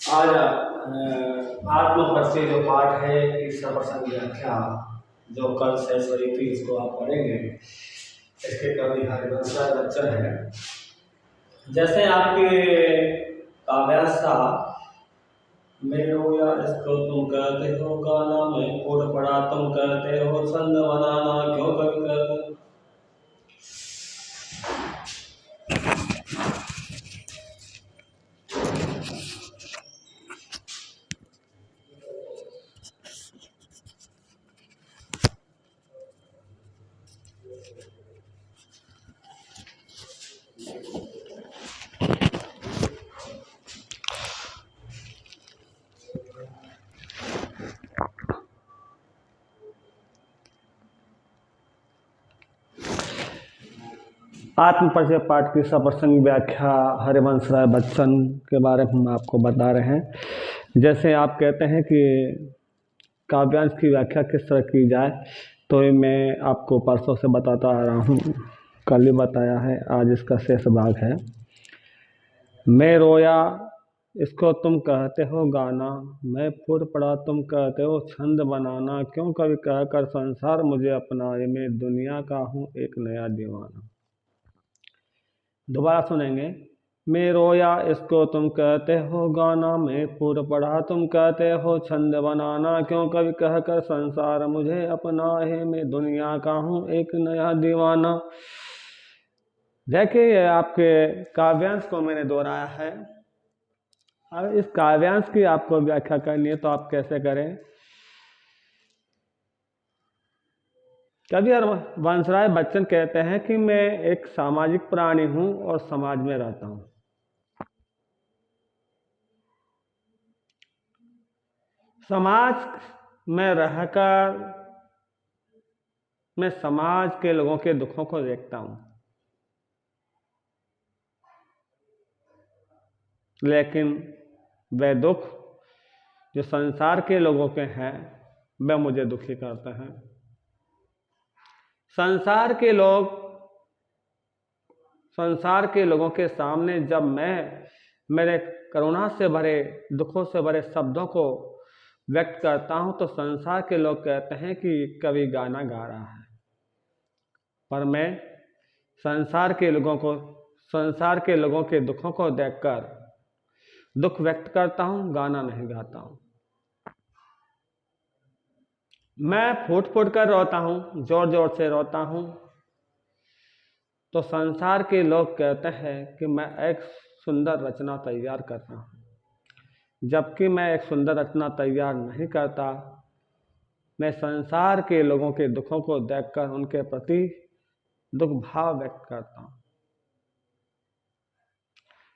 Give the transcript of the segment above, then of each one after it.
आज आत्मपरिचय जो पाठ है तीसरा प्रसंग व्याख्या जो कल से हुई थी इसको आप पढ़ेंगे। इसके कवि हरिवंश राय बच्चन है। जैसे आपके काव्यांश था, मैं रोया इसको तुम कहते हो गाना, मैं फूट पड़ा तुम कहते हो छंद बनाना, क्यों कवि कहते हो। आत्मपरिचय पाठ की सप्रसंग व्याख्या हरिवंश राय बच्चन के बारे में हम आपको बता रहे हैं। जैसे आप कहते हैं कि काव्यांश की व्याख्या किस तरह की जाए, तो मैं आपको परसों से बताता आ रहा हूँ, कल ही बताया है, आज इसका शेष भाग है। मैं रोया इसको तुम कहते हो गाना, मैं फूट पड़ा तुम कहते हो छंद बनाना, क्यों कभी कहकर संसार मुझे अपनाए, मैं दुनिया का हूँ एक नया दीवाना। दोबारा सुनेंगे। मैं रोया इसको तुम कहते हो गाना, मैं फूट पड़ा तुम कहते हो छंद बनाना, क्यों कभी कहकर संसार मुझे अपना है, मैं दुनिया का हूँ एक नया दीवाना। देखिए, आपके काव्यांश को मैंने दोहराया है। अब इस काव्यांश की आपको व्याख्या करनी है तो आप कैसे करें। कवि हरिवंश राय बच्चन कहते हैं कि मैं एक सामाजिक प्राणी हूं और समाज में रहता हूं। समाज में रहकर मैं समाज के लोगों के दुखों को देखता हूं, लेकिन वे दुख जो संसार के लोगों के हैं वे मुझे दुखी करते हैं। संसार के लोगों के सामने जब मैं मेरे करुणा से भरे, दुखों से भरे शब्दों को व्यक्त करता हूं तो संसार के लोग कहते हैं कि कवि गाना गा रहा है। पर मैं संसार के लोगों के दुखों को देखकर दुख व्यक्त करता हूं, गाना नहीं गाता हूं। मैं फूट फूट कर रोता हूं, जोर जोर से रोता हूं, तो संसार के लोग कहते हैं कि मैं एक सुंदर रचना तैयार कर रहा हूं, जबकि मैं एक सुंदर रचना तैयार नहीं करता। मैं संसार के लोगों के दुखों को देखकर उनके प्रति दुख भाव व्यक्त करता हूं।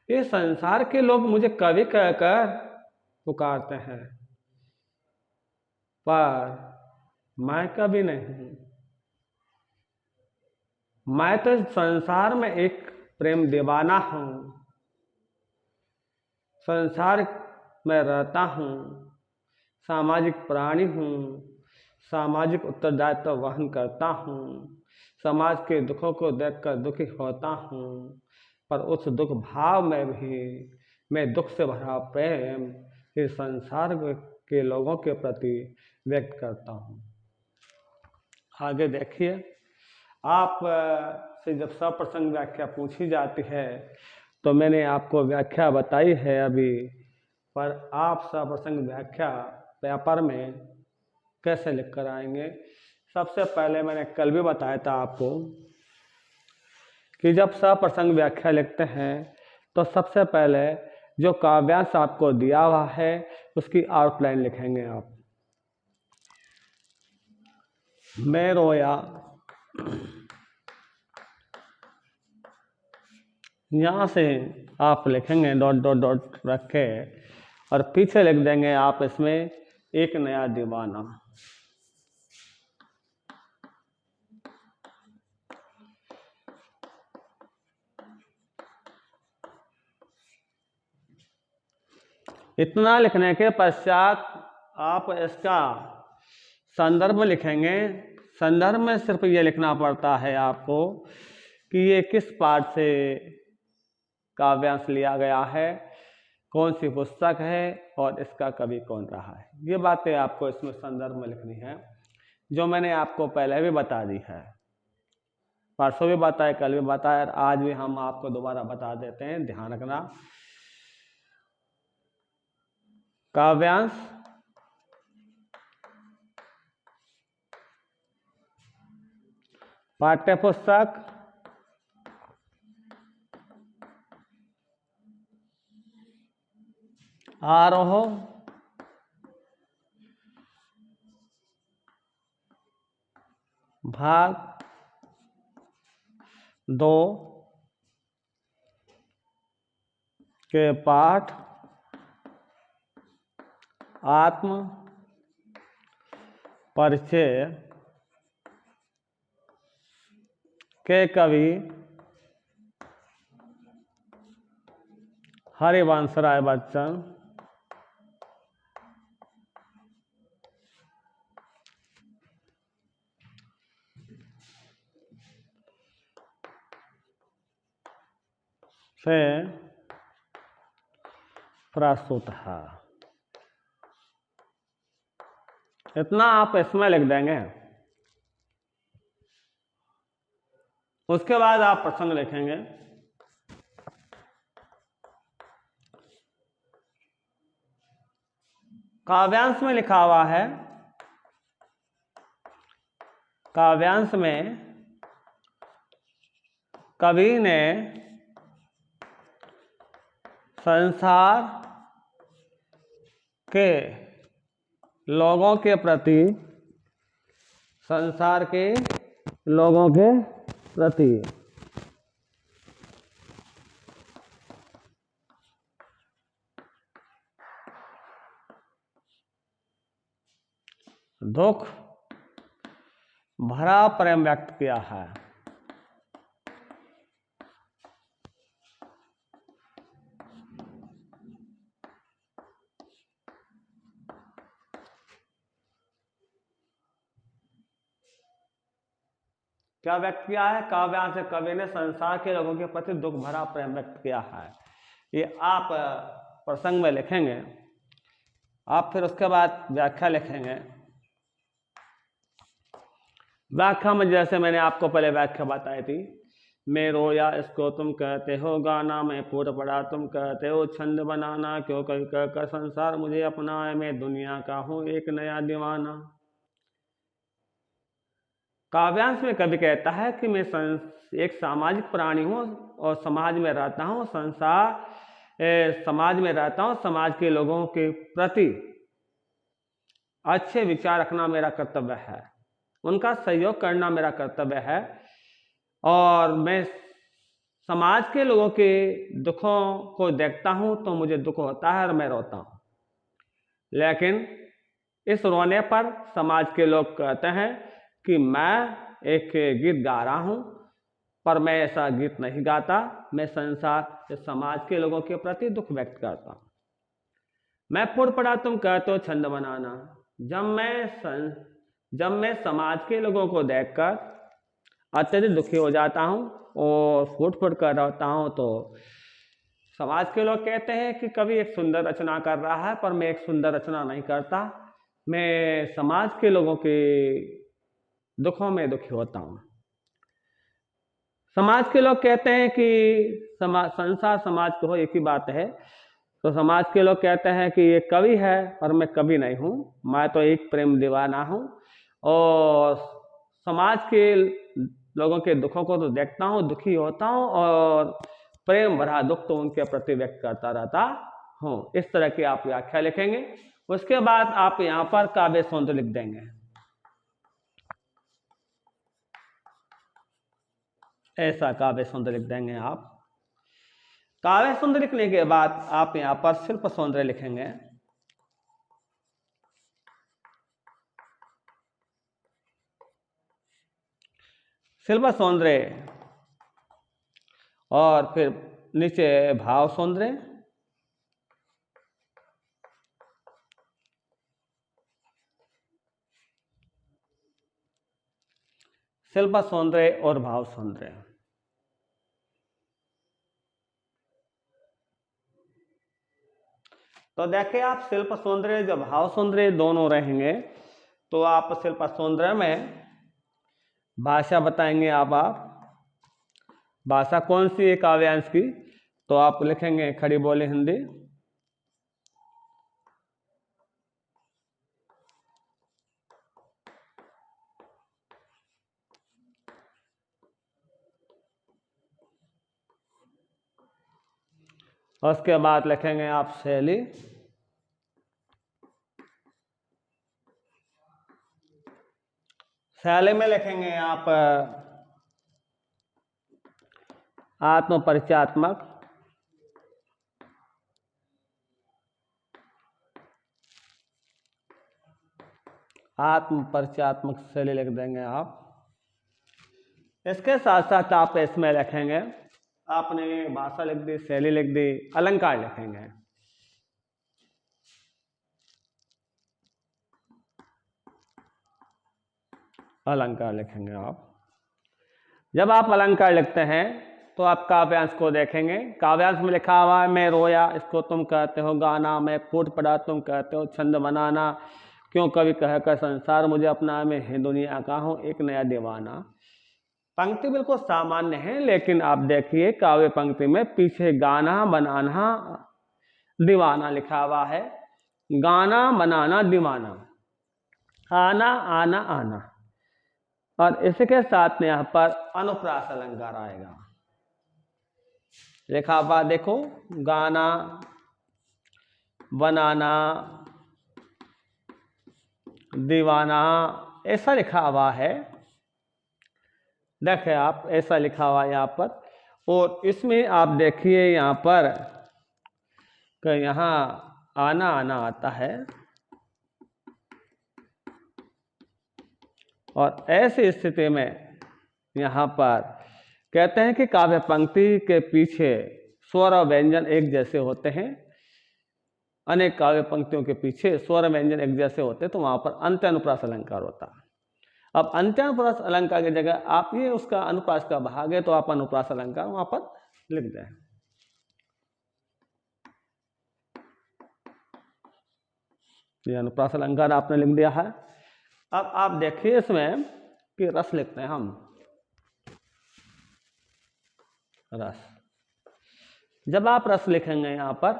ये संसार के लोग मुझे कवि कहकर पुकारते हैं, पर मैं कवि नहीं हूं। मैं तो संसार में एक प्रेम दीवाना हूं, संसार में रहता हूं, सामाजिक प्राणी हूं, सामाजिक उत्तरदायित्व वहन करता हूं, समाज के दुखों को देखकर दुखी होता हूं, पर उस दुख भाव में भी मैं दुख से भरा प्रेम इस संसार के लोगों के प्रति व्यक्त करता हूं। आगे देखिए, आप से जब सप्रसंग व्याख्या पूछी जाती है तो मैंने आपको व्याख्या बताई है अभी, पर आप सप्रसंग व्याख्या पेपर में कैसे लिख कर आएंगे। सबसे पहले मैंने कल भी बताया था आपको कि जब सप्रसंग व्याख्या लिखते हैं तो सबसे पहले जो काव्यांश आपको दिया हुआ है उसकी आउटलाइन लिखेंगे आप। मैं रोया, यहाँ से आप लिखेंगे डॉट डॉट डॉट रख के, और पीछे लिख देंगे आप इसमें एक नया दीवाना। इतना लिखने के पश्चात आप इसका संदर्भ लिखेंगे। संदर्भ में सिर्फ ये लिखना पड़ता है आपको कि ये किस पाठ से काव्यांश लिया गया है, कौन सी पुस्तक है और इसका कवि कौन रहा है। ये बातें आपको इसमें संदर्भ में लिखनी है, जो मैंने आपको पहले भी बता दी है, परसों भी बताया, कल भी बताया, आज भी हम आपको दोबारा बता देते हैं, ध्यान रखना। काव्यांश पाठ्यपुस्तक आरोह भाग 2 के पाठ आत्म परिचय के कवि हरिवंश राय बच्चन से प्रस्तुत है। इतना आप इसमें लिख देंगे। उसके बाद आप प्रसंग लिखेंगे। काव्यांश में लिखा हुआ है, काव्यांश में कवि ने संसार के लोगों के प्रति, संसार के लोगों के प्रति दुख भरा प्रेम व्यक्त किया है। क्या व्यक्त किया है? काव्यांश से कवि ने संसार के लोगों के प्रति दुख भरा प्रेम व्यक्त किया है। ये आप प्रसंग में लिखेंगे। आप फिर उसके बाद व्याख्या लिखेंगे। व्याख्या में जैसे मैंने आपको पहले व्याख्या बताई थी, मैं रोया इसको तुम कहते हो गाना, मैं फूट पड़ा तुम कहते हो छंद बनाना, क्यों कभी कहकर संसार मुझे अपना है, मैं दुनिया का हूँ एक नया दीवाना। काव्यांश में कवि कहता है कि मैं एक सामाजिक प्राणी हूँ और समाज में रहता हूँ, समाज में रहता हूँ, समाज के लोगों के प्रति अच्छे विचार रखना मेरा कर्तव्य है, उनका सहयोग करना मेरा कर्तव्य है, और मैं समाज के लोगों के दुखों को देखता हूँ तो मुझे दुख होता है और मैं रोता हूँ। लेकिन इस रोने पर समाज के लोग कहते हैं कि मैं एक गीत गा रहा हूँ, पर मैं ऐसा गीत नहीं गाता, मैं संसार समाज के लोगों के प्रति दुख व्यक्त करता हूँ। मैं फूट पड़ा तुम कहते हो छंद बनाना, जब मैं समाज के लोगों को देखकर अत्यधिक दुखी हो जाता हूँ और फूट फूट कर रहता हूँ, तो समाज के लोग कहते हैं कि कवि एक सुंदर रचना कर रहा है, पर मैं एक सुंदर रचना नहीं करता, मैं समाज के लोगों के दुखों में दुखी होता हूँ। समाज के लोग कहते हैं कि संसार समाज को हो एक ही बात है, तो समाज के लोग कहते हैं कि ये कवि है और मैं कवि नहीं हूँ, मैं तो एक प्रेम दीवाना हूँ, और समाज के लोगों के दुखों को तो देखता हूँ, दुखी होता हूँ, और प्रेम भरा दुख तो उनके प्रति व्यक्त करता रहता हूँ। इस तरह की आप व्याख्या लिखेंगे। उसके बाद आप यहाँ पर काव्य सौंदर्य लिख देंगे। ऐसा काव्य सौंदर्य लिख देंगे आप। काव्य सौंदर्य लिखने के बाद आप यहाँ पर शिल्प सौंदर्य लिखेंगे। शिल्प सौंदर्य और फिर नीचे भाव सौंदर्य, शिल्प सौंदर्य और भाव सौंदर्य। तो देखिए आप शिल्प सौंदर्य जब भाव सौंदर्य दोनों रहेंगे तो आप शिल्प सौंदर्य में भाषा बताएंगे। आप भाषा कौन सी है काव्यांश की, तो आप लिखेंगे खड़ी बोली हिंदी। उसके बाद लिखेंगे आप शैली। शैली में लिखेंगे आप आत्मपरिचयात्मक। आत्मपरिचयात्मक शैली लिख देंगे आप। इसके साथ साथ आप इसमें लिखेंगे, आपने भाषा लिख दी, शैली लिख दी, अलंकार लिखेंगे। अलंकार लिखेंगे आप। जब आप अलंकार लिखते हैं तो आप काव्यांश को देखेंगे। काव्यांश में लिखा हुआ है मैं रोया, इसको तुम कहते हो गाना। मैं फूट पड़ा, तुम कहते हो छंद बनाना। क्यों कवि कहकर संसार मुझे अपना, मैं है दुनिया का हूँ एक नया दीवाना। पंक्ति बिल्कुल सामान्य है, लेकिन आप देखिए काव्य पंक्ति में पीछे गाना बनाना दीवाना लिखा हुआ है। गाना बनाना दीवाना, आना आना आना, और इसके साथ में यहाँ पर अनुप्रास अलंकार आएगा। लिखा हुआ देखो, गाना बनाना दीवाना, ऐसा लिखा हुआ है। देखें आप, ऐसा लिखा हुआ है यहाँ पर। और इसमें आप देखिए यहाँ पर कि यहाँ आना आना आता है। और ऐसी स्थिति में यहाँ पर कहते हैं कि काव्य पंक्ति के पीछे स्वर और व्यंजन एक जैसे होते हैं। अनेक काव्य पंक्तियों के पीछे स्वर व्यंजन एक जैसे होते हैं, तो वहाँ पर अंत्य अनुप्रास अलंकार होता है। अब अंत्यानुप्रास अलंकार की जगह आप ये उसका अनुप्रास का भाग है, तो आप अनुप्रास अलंकार वहां पर लिख दें। ये अनुप्रास अलंकार आपने लिख दिया है। अब आप देखिए इसमें कि रस लिखते हैं हम। रस, जब आप रस लिखेंगे यहाँ पर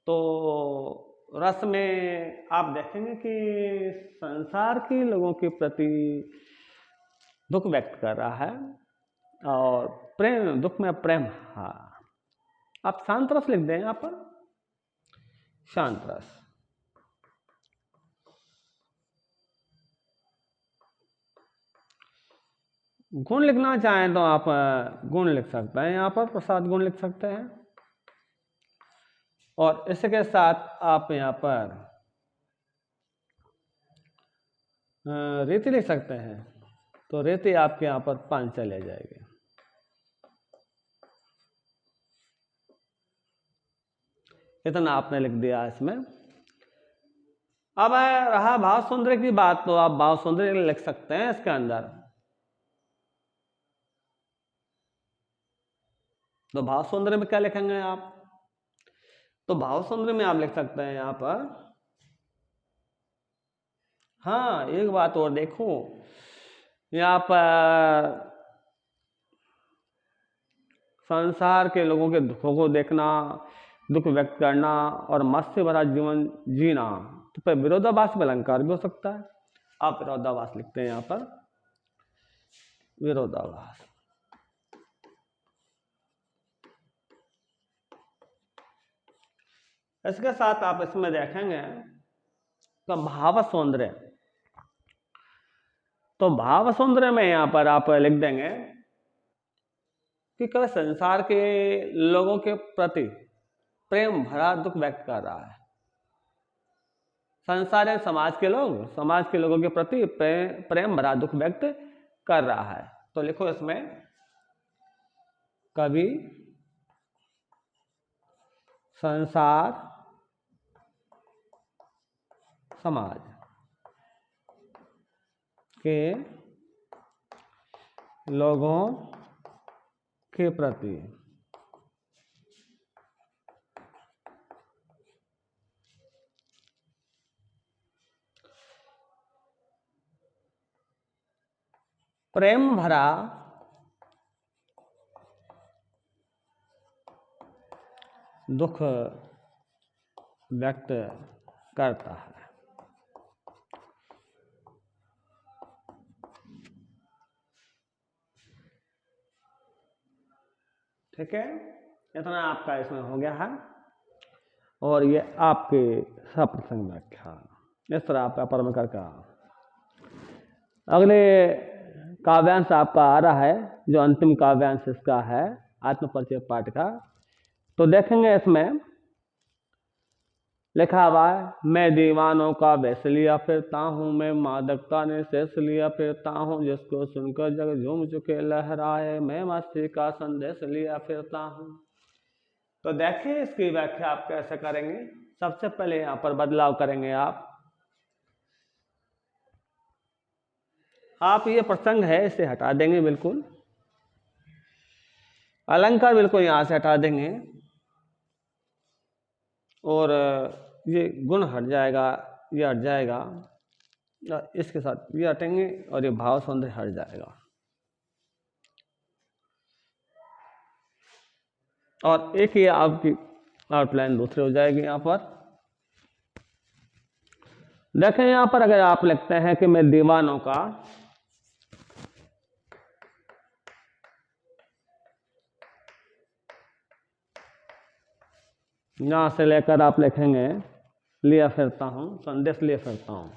तो रस में आप देखेंगे कि संसार के लोगों के प्रति दुख व्यक्त कर रहा है और प्रेम, दुख में प्रेम। हाँ, आप शांत रस लिख दें यहाँ पर, शांत रस। गुण लिखना चाहें तो आप गुण लिख सकते हैं, यहाँ पर प्रसाद गुण लिख सकते हैं। और इसके साथ आप यहाँ पर रीति लिख सकते हैं, तो रीति आपके यहाँ पर 5 चले जाएगी। इतना आपने लिख दिया इसमें। अब रहा भाव सौंदर्य की बात, तो आप भाव सौंदर्य लिख सकते हैं इसके अंदर। तो भाव सौंदर्य में क्या लिखेंगे आप, तो भाव सौंदर्य में आप लिख सकते हैं यहाँ पर। हाँ, एक बात और देखो, यहाँ पर संसार के लोगों के दुखों को देखना, दुख व्यक्त करना और मस्त से भरा जीवन जीना, तो फिर विरोधाभास में अलंकार भी हो सकता है। आप विरोधाभास लिखते हैं यहाँ पर, विरोधाभास। इसके साथ आप इसमें देखेंगे तो भाव सौंदर्य, तो भाव सौंदर्य में यहाँ पर आप लिख देंगे कि कभी संसार के लोगों के प्रति प्रेम भरा दुख व्यक्त कर रहा है। संसार है समाज के लोग, समाज के लोगों के प्रति प्रेम भरा दुख व्यक्त कर रहा है। तो लिखो इसमें, कवि संसार समाज के लोगों के प्रति प्रेम भरा दुख व्यक्त करता है। ठीक है, इतना आपका इसमें हो गया है। और ये आपके सप्रसंग व्याख्या इस तरह आप पेपर में करके अगले काव्यांश आपका आ रहा है, जो अंतिम काव्यांश इसका है आत्मपरिचय पाठ का। तो देखेंगे इसमें लिखा हुआ है, मैं दीवानों का वेश लिया फिरता हूँ, मैं मादकता ने शेष लिया फिरता हूँ, जिसको सुनकर जग झूम चुके लहराए, मैं मस्ती का संदेश लिया फिरता हूँ। तो देखिए इसकी व्याख्या आप कैसे करेंगे। सबसे पहले यहाँ पर बदलाव करेंगे आप ये प्रसंग है इसे हटा देंगे, बिल्कुल अलंकार बिल्कुल यहाँ से हटा देंगे, और ये गुण हट जाएगा, ये हट जाएगा, इसके साथ ये हटेंगे और ये भाव सौंदर्य हट जाएगा। और एक ही आपकी आउटलाइन दूसरी हो जाएगी। यहाँ पर देखें, यहाँ पर अगर आप लिखते हैं कि मैं दीवानों का यहाँ से लेकर आप लिखेंगे लिया फिरता हूँ, संदेश लिया फिरता हूँ।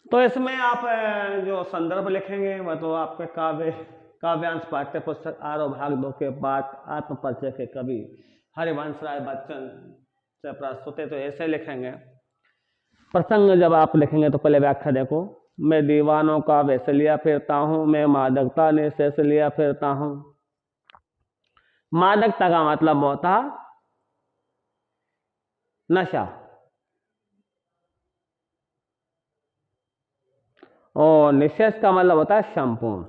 तो इसमें आप जो संदर्भ लिखेंगे वह तो आपके काव्यांश पाठ्य पुस्तक आरोह भाग 2 के पाठ आत्मपरिचय के कवि हरिवंश राय बच्चन से प्रस्तुत है। तो ऐसे लिखेंगे। प्रसंग जब आप लिखेंगे तो पहले व्याख्या देखो, मैं दीवानों का वेश लिया फिरता हूँ, मैं मादकता ने शेष लिया फिरता हूँ। मादकता का मतलब होता नशा, और निशेष का मतलब होता है संपूर्ण।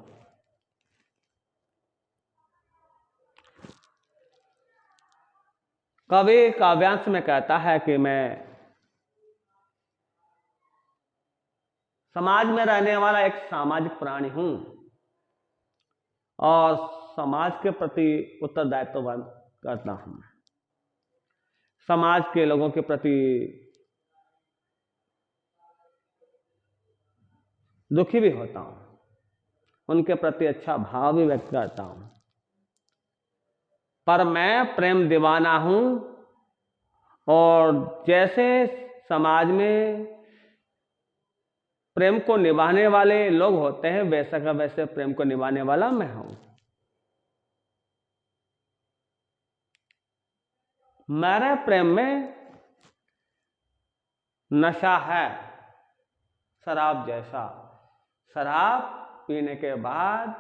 कवि काव्यांश में कहता है कि मैं समाज में रहने वाला एक सामाजिक प्राणी हूं और समाज के प्रति उत्तरदायित्व करता हूं, समाज के लोगों के प्रति दुखी भी होता हूं, उनके प्रति अच्छा भाव भी व्यक्त करता हूं, पर मैं प्रेम दीवाना हूं। और जैसे समाज में प्रेम को निभाने वाले लोग होते हैं, वैसा का वैसे प्रेम को निभाने वाला मैं हूं। मेरे प्रेम में नशा है, शराब जैसा। शराब पीने के बाद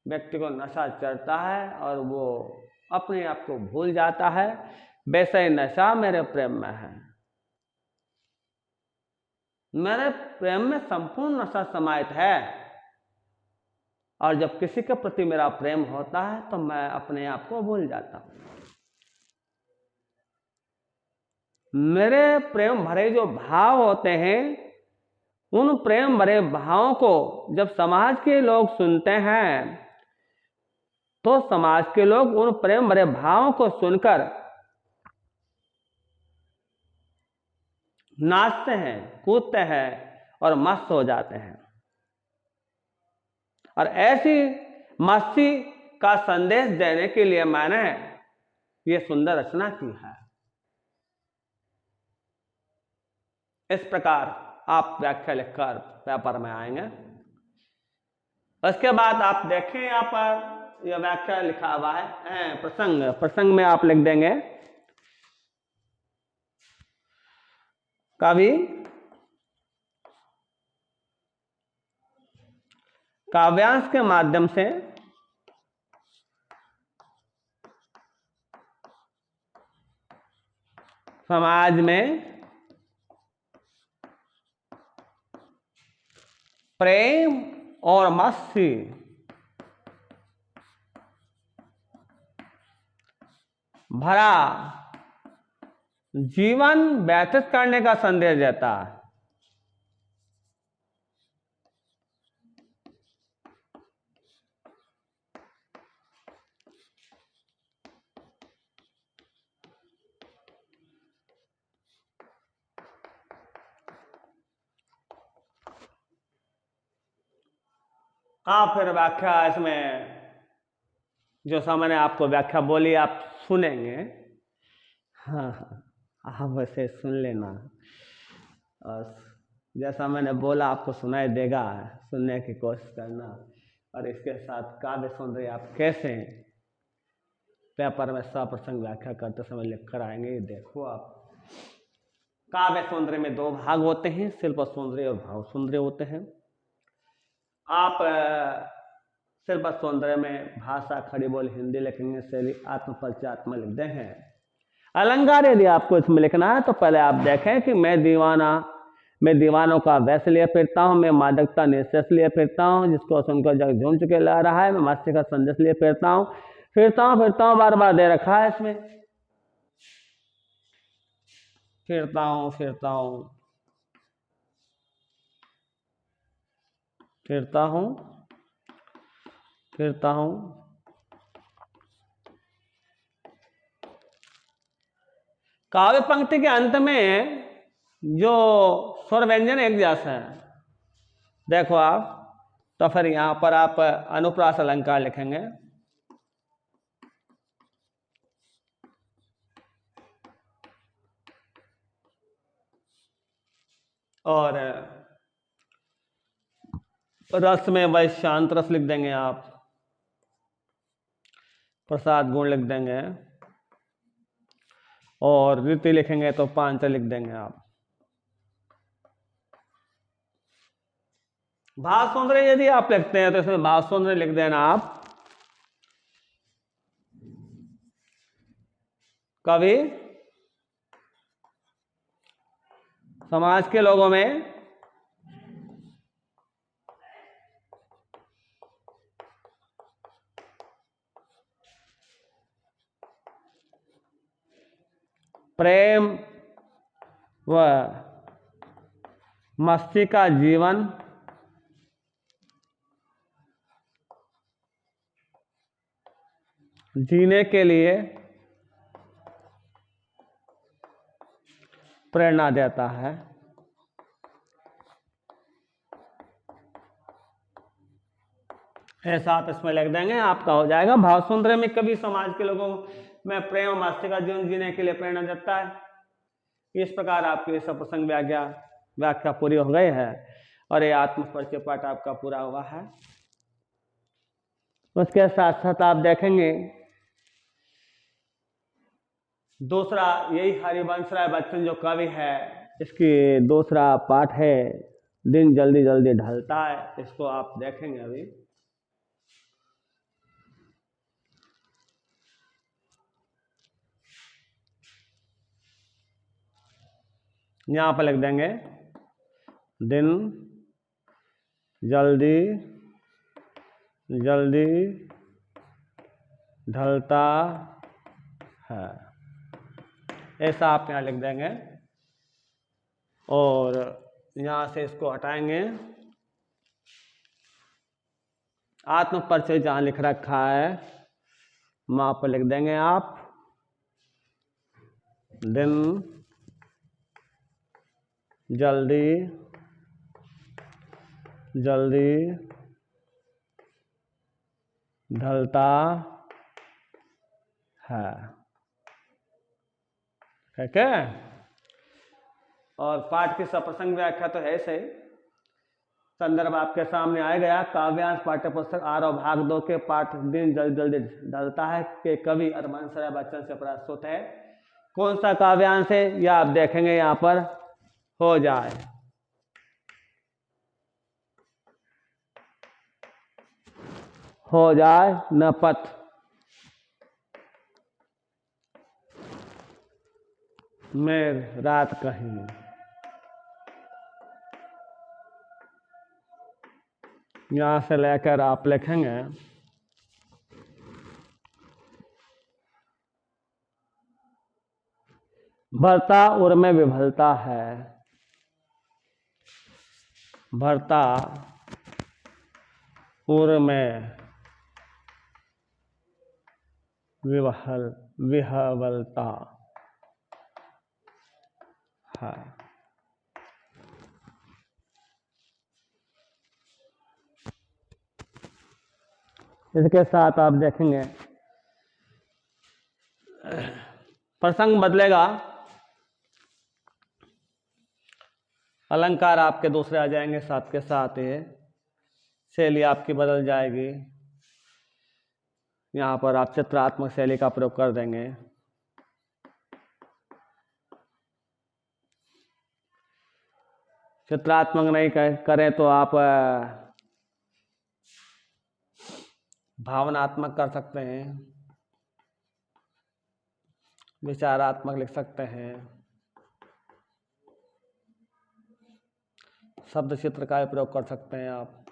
व्यक्ति को नशा चढ़ता है और वो अपने आप को भूल जाता है, वैसा ही नशा मेरे प्रेम में है। मेरे प्रेम में संपूर्ण नशा समाहित है, और जब किसी के प्रति मेरा प्रेम होता है तो मैं अपने आप को भूल जाता हूं। मेरे प्रेम भरे जो भाव होते हैं, उन प्रेम भरे भावों को जब समाज के लोग सुनते हैं तो समाज के लोग उन प्रेम भरे भावों को सुनकर नाचते हैं, कूदते हैं और मस्त हो जाते हैं। और ऐसी मस्ती का संदेश देने के लिए मैंने ये सुंदर रचना की है। इस प्रकार आप व्याख्या लिखकर पेपर में आएंगे। उसके बाद आप देखें यहाँ पर यह व्याख्या लिखा हुआ है प्रसंग में आप लिख देंगे कवि काव्यांश के माध्यम से समाज में प्रेम और मस्ती भरा जीवन व्यतीत करने का संदेश देता है। फिर व्याख्या इसमें जो मैंने आपको व्याख्या बोली आप सुनेंगे। हाँ आप वैसे सुन लेना और जैसा मैंने बोला आपको सुनाई देगा, सुनने की कोशिश करना। और इसके साथ काव्य सौंदर्य आप कैसे पेपर में सप्रसंग व्याख्या करते समय लिख कर आएंगे। देखो आप काव्य सौंदर्य में दो भाग होते हैं, शिल्प सौंदर्य और भाव सौंदर्य होते हैं। आप शिल्प सौंदर्य में भाषा खड़ी बोल हिंदी लिखेंगे, शैली आत्मपरिचय आत्मा लिख देंगे। अलंकार यदि आपको इसमें लिखना है तो पहले आप देखें कि मैं दीवानों का वैसे लिए फिरता हूँ, मैं मादकता निश्चय लिए फिरता हूँ, जिसको सुनकर जग झूम चुके ला रहा है, मैं मस्ती का संदेश लिए फिरता हूँ बार बार दे रखा है इसमें। फिरता हूँ काव्य पंक्ति के अंत में जो स्वर व्यंजन एक जैसा है, देखो आप, तो फिर यहां पर आप अनुप्रास अलंकार लिखेंगे। और रस में वैशांत रस लिख देंगे आप, प्रसाद गुण लिख देंगे, और रीति लिखेंगे तो पांच लिख देंगे आप। भाव सौंदर्य यदि आप लिखते हैं तो इसमें भाव सौंदर्य लिख देना आप। कवि समाज के लोगों में प्रेम व मस्ती का जीवन जीने के लिए प्रेरणा देता है। ऐसा आप इसमें लिख देंगे, आपका हो जाएगा। भाव सौंदर्य में कभी समाज के लोगों में प्रेम और मस्ती का जीवन जीने के लिए प्रेरणा देता है। इस प्रकार आपकी सप्रसंग व्याख्या पूरी हो गई है और ये आत्मपरिचय पाठ आपका पूरा हुआ है। उसके साथ साथ आप देखेंगे दूसरा, यही हरिवंश राय बच्चन जो कवि है, इसकी दूसरा पाठ है दिन जल्दी जल्दी ढलता है। इसको आप देखेंगे अभी। यहां पर लिख देंगे दिन जल्दी जल्दी ढलता है, ऐसा आप यहाँ लिख देंगे। और यहाँ से इसको हटाएंगे। आत्मपरिचय जहाँ लिख रखा है वहाँ पर लिख देंगे आप दिन जल्दी जल्दी ढलता है, ठीक है। और पाठ की सप्रसंग व्याख्या तो है सही। संदर्भ आपके सामने आ गया। काव्यांश पाठ्य पुस्तक आरव भाग 2 के पाठ दिन जल्दी जल्दी ढलता है के कवि हरिवंश राय बच्चन से प्रस्तुत है। कौन सा काव्यांश है यह आप देखेंगे यहाँ पर। हो जाए न पथ, में रात कहीं। यहाँ से लेकर आप लिखेंगे भरता उर में विभलता है, भरता उर में विहवलता है। इसके साथ आप देखेंगे प्रसंग बदलेगा, अलंकार आपके दूसरे आ जाएंगे साथ के साथ, ये शैली आपकी बदल जाएगी। यहाँ पर आप चित्रात्मक शैली का प्रयोग कर देंगे। चित्रात्मक नहीं करें तो आप भावनात्मक कर सकते हैं, विचारात्मक लिख सकते हैं, शब्द चित्र का प्रयोग कर सकते हैं आप।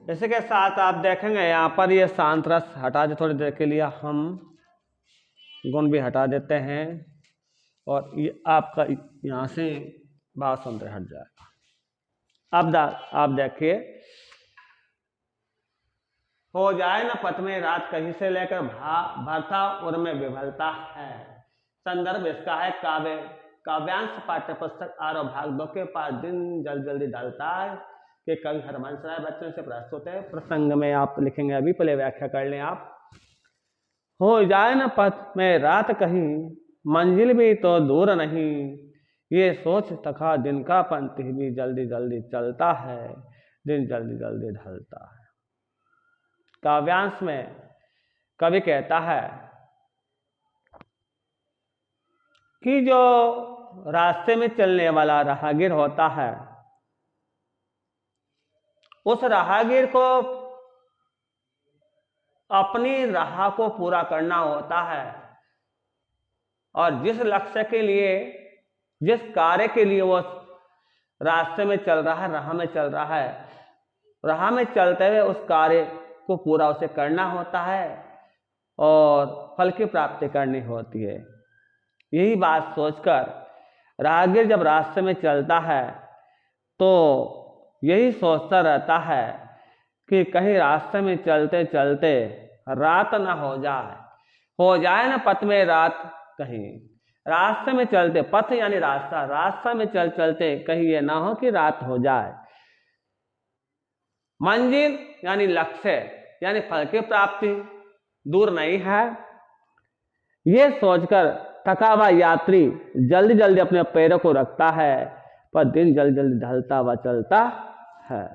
इसी के साथ आप देखेंगे यहाँ पर ये शांत रस हटा दे, थोड़ी देर के लिए हम गुण भी हटा देते हैं और ये आपका यहाँ से भाव सौंदर्य हट जाएगा। अब आप देखिए, हो जाए न पथ में रात कहीं से लेकर भरता उर में विभलता है। संदर्भ इसका है काव्यांश पाठ्य पुस्तक आरव भाग 2 के पास दिन जल्दी ढलता है कि कवि हरवंश राय बच्चन से प्रस्तुत है। प्रसंग में आप लिखेंगे, अभी पहले व्याख्या कर लें आप। हो जाए न पथ में रात कहीं, मंजिल भी तो दूर नहीं, ये सोच तका दिन का पंथी भी जल्दी चलता है, दिन जल्दी ढलता है। काव्यांश में कवि कहता है कि जो रास्ते में चलने वाला राहगीर होता है, उस राहगीर को अपनी राह को पूरा करना होता है और जिस लक्ष्य के लिए, जिस कार्य के लिए वो रास्ते में चल रहा है, राह में चल रहा है, राह में चलते हुए उस कार्य को पूरा उसे करना होता है और फल की प्राप्ति करनी होती है। यही बात सोचकर राहगीर जब रास्ते में चलता है तो यही सोचता रहता है कि कहीं रास्ते में चलते चलते रात ना हो जाए ना पथ में रात कहीं। रास्ते में चलते, पथ यानी रास्ता, रास्ता में चलते कहीं ये ना हो कि रात हो जाए। मंजिल यानी लक्ष्य, यानी फल की प्राप्ति दूर नहीं है। ये सोचकर थका हुआ यात्री जल्दी अपने पैरों को रखता है, पर दिन जल्दी ढलता हुआ चलता है।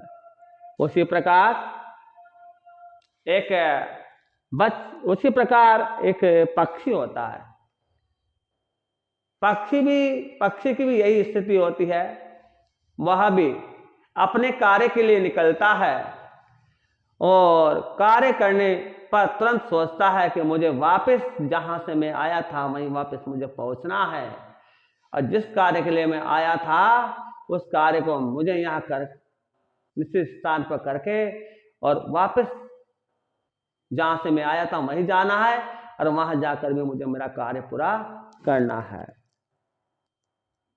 उसी प्रकार एक पक्षी होता है। पक्षी की भी यही स्थिति होती है। वह भी अपने कार्य के लिए निकलता है और कार्य करने पर तुरंत सोचता है कि मुझे वापस जहां से मैं आया था वहीं वापस मुझे पहुंचना है, और जिस कार्य के लिए मैं आया था उस कार्य को मुझे यहाँ कर निश्चित स्थान पर करके और वापस जहां से मैं आया था वहीं जाना है और वहां जाकर भी मुझे मेरा कार्य पूरा करना है।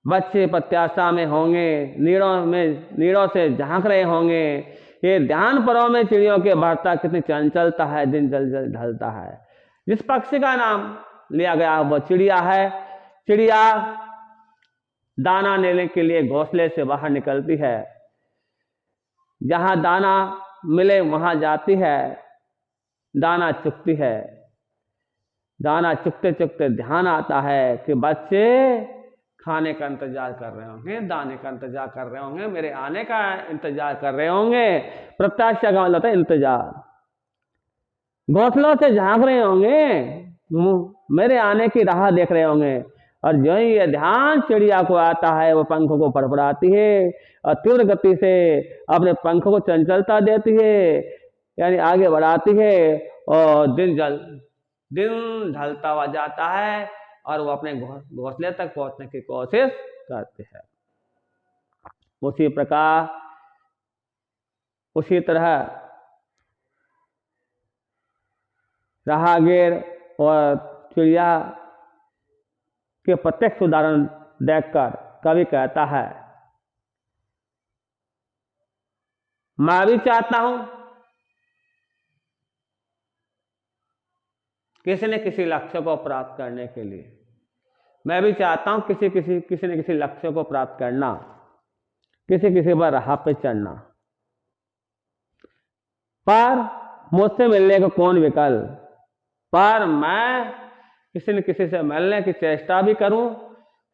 बच्चे प्रत्याशा में होंगे, नीड़ों से झांक रहे होंगे, ये ध्यान परों में चिड़ियों के भरता कितनी चंचलता है, दिन जल्दी ढलता है। जिस पक्षी का नाम लिया गया वो चिड़िया है। चिड़िया दाना लेने के लिए घोंसले से बाहर निकलती है, जहां दाना मिले वहां जाती है, दाना चुगती है। दाना चुगते चुगते ध्यान आता है कि बच्चे खाने का इंतजार कर रहे होंगे, दाने का इंतजार कर रहे होंगे, मेरे आने का इंतजार कर रहे होंगे। प्रत्याशा का मतलब है इंतजार। घोंसलों से झांक रहे होंगे, मेरे आने की राह देख रहे होंगे, और जो ही ये ध्यान चिड़िया को आता है वो पंखों को फड़फड़ाती है और तीव्र गति से अपने पंखों को चंचलता देती है, यानी आगे बढ़ाती है और दिन दिन ढलता हुआ जाता है और वो अपने घोंसले तक पहुंचने की कोशिश करते हैं। उसी तरह राहगीर और चिड़िया के प्रत्यक्ष उदाहरण देखकर कवि कहता है, मैं भी चाहता हूं किसी न किसी लक्ष्य को प्राप्त करने के लिए, मैं भी चाहता हूं किसी न किसी लक्ष्य को प्राप्त करना, किसी पर राह पे चढ़ना, पर मुझसे मिलने को कौन विकल, पर मैं किसी न किसी से मिलने की चेष्टा भी करूं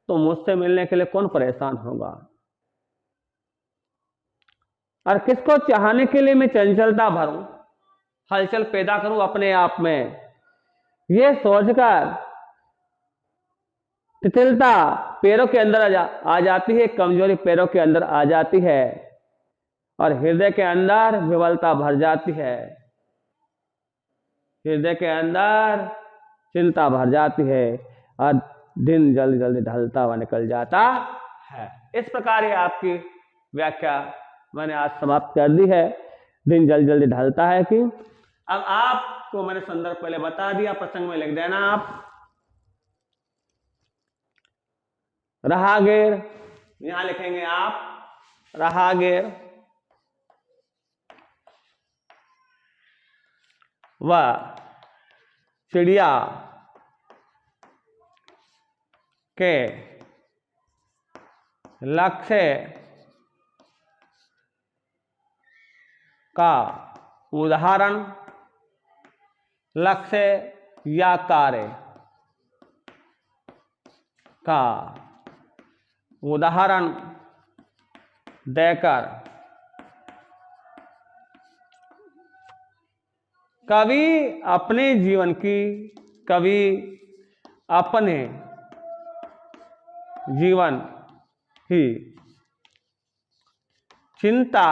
तो मुझसे मिलने के लिए कौन परेशान होगा। और किसको चाहने के लिए मैं चंचलता भरूं, हलचल पैदा करूं अपने आप में, ये सोचकर तितिलता पैरों के अंदर आ जाती है, कमजोरी पैरों के अंदर आ जाती है और हृदय के अंदर विवलता भर जाती है, हृदय के अंदर चिंता भर जाती है और दिन जल्दी जल्दी ढलता हुआ निकल जाता है। इस प्रकार ये आपकी व्याख्या मैंने आज समाप्त कर दी है। दिन जल्दी जल्दी ढलता है कि अब आपको मैंने संदर्भ पहले बता दिया, प्रसंग में लिख देना आप। राहगीर, यहां लिखेंगे आप राहगीर व चिड़िया के लक्ष्य का उदाहरण, लक्ष्य या कार्य का उदाहरण देकर कवि अपने जीवन की, कवि अपने जीवन की चिंता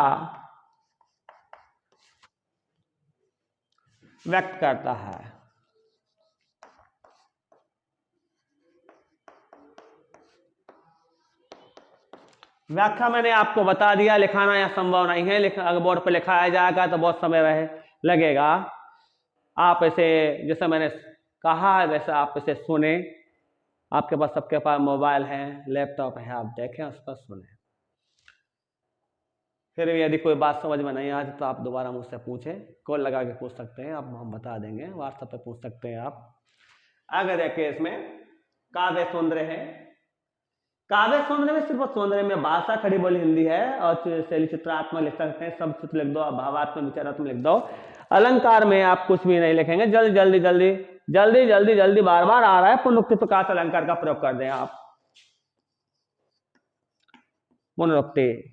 व्यक्त करता है। व्याख्या मैंने आपको बता दिया, लिखाना यह संभव नहीं है, अगर बोर्ड पर लिखाया जाएगा तो बहुत समय लगेगा। आप ऐसे जैसे मैंने कहा है वैसे आप इसे सुने, आपके पास सबके पास मोबाइल है, लैपटॉप है, आप देखें उस पर सुने। फिर यदि कोई बात समझ में नहीं आती तो आप दोबारा मुझसे पूछें, कॉल लगा के पूछ सकते हैं, आप हम बता देंगे, व्हाट्सएप पे पूछ सकते हैं आप। अगर देखिए इसमें काव्य सौंदर्य है, काव्य सौंदर्य में सिर्फ सौंदर्य में भाषा खड़ी बोली हिंदी है और शैली चित्रात्मक लिख सकते हैं, सब चित्र लिख दो, भावात्मक विचारात्मक लिख दो। अलंकार में आप कुछ भी नहीं लिखेंगे, जल्दी बार बार आ रहा है, पुनरुक्ति प्रकाश अलंकार का प्रयोग कर दें आप। पुनरुक्ति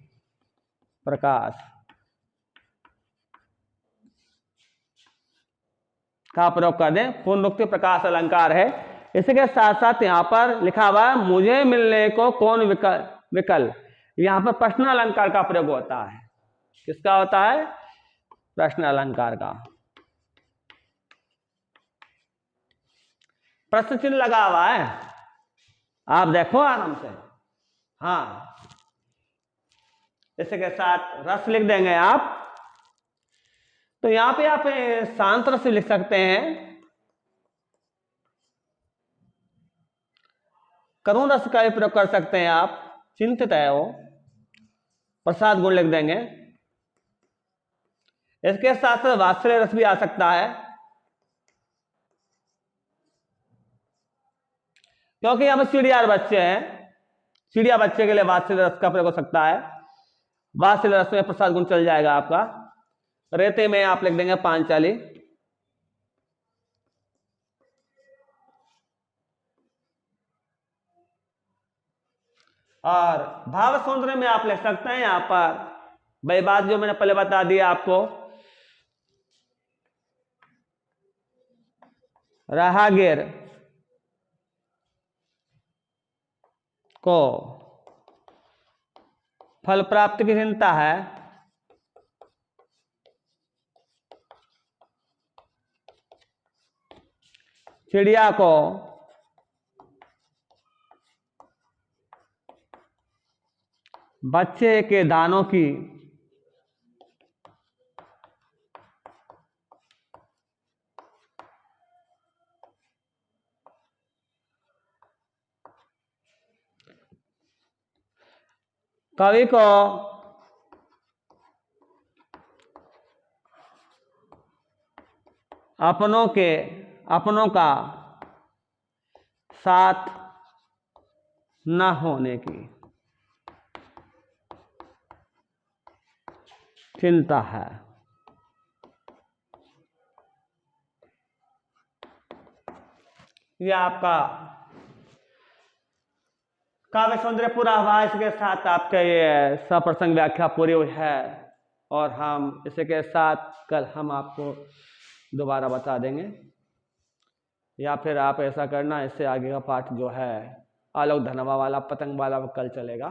प्रकाश का प्रयोग कर दें, पुनरुक्ति प्रकाश अलंकार है। इसके साथ साथ यहां पर लिखा हुआ है मुझे मिलने को कौन विकल, यहां पर प्रश्न अलंकार का प्रयोग होता है। किसका होता है? प्रश्न अलंकार का। प्रश्न चिन्ह लगा हुआ है, आप देखो आराम से। हाँ, इसके साथ रस लिख देंगे आप, तो यहां पे आप शांत रस लिख सकते हैं, करुण रस का भी प्रयोग कर सकते हैं आप, चिंतित है वो, प्रसाद गुण लिख देंगे। इसके साथ साथ वात्सल्य रस भी आ सकता है, क्योंकि यहां पर चिड़िया बच्चे हैं, चिड़िया बच्चे के लिए वात्सल्य रस का प्रयोग हो सकता है। वात्सल्य रस में प्रसाद गुण चल जाएगा आपका। रेते में आप लिख देंगे पांचाली। और भाव सौंदर्य में आप लिख सकते हैं यहां पर वही बात जो मैंने पहले बता दिया आपको, राहगीर को फल प्राप्ति की चिंता है, चिड़िया को बच्चे के दानों की कवि को अपनों का साथ न होने की चिंता है। यह आपका काव्य सौंदर्य पूरा हुआ। इसके साथ आपका ये सप्रसंग व्याख्या पूरी हुई है और हम इसके साथ कल हम आपको दोबारा बता देंगे, या फिर आप ऐसा करना, इससे आगे का पाठ जो है आलोक धनवा वाला पतंग वाला कल चलेगा।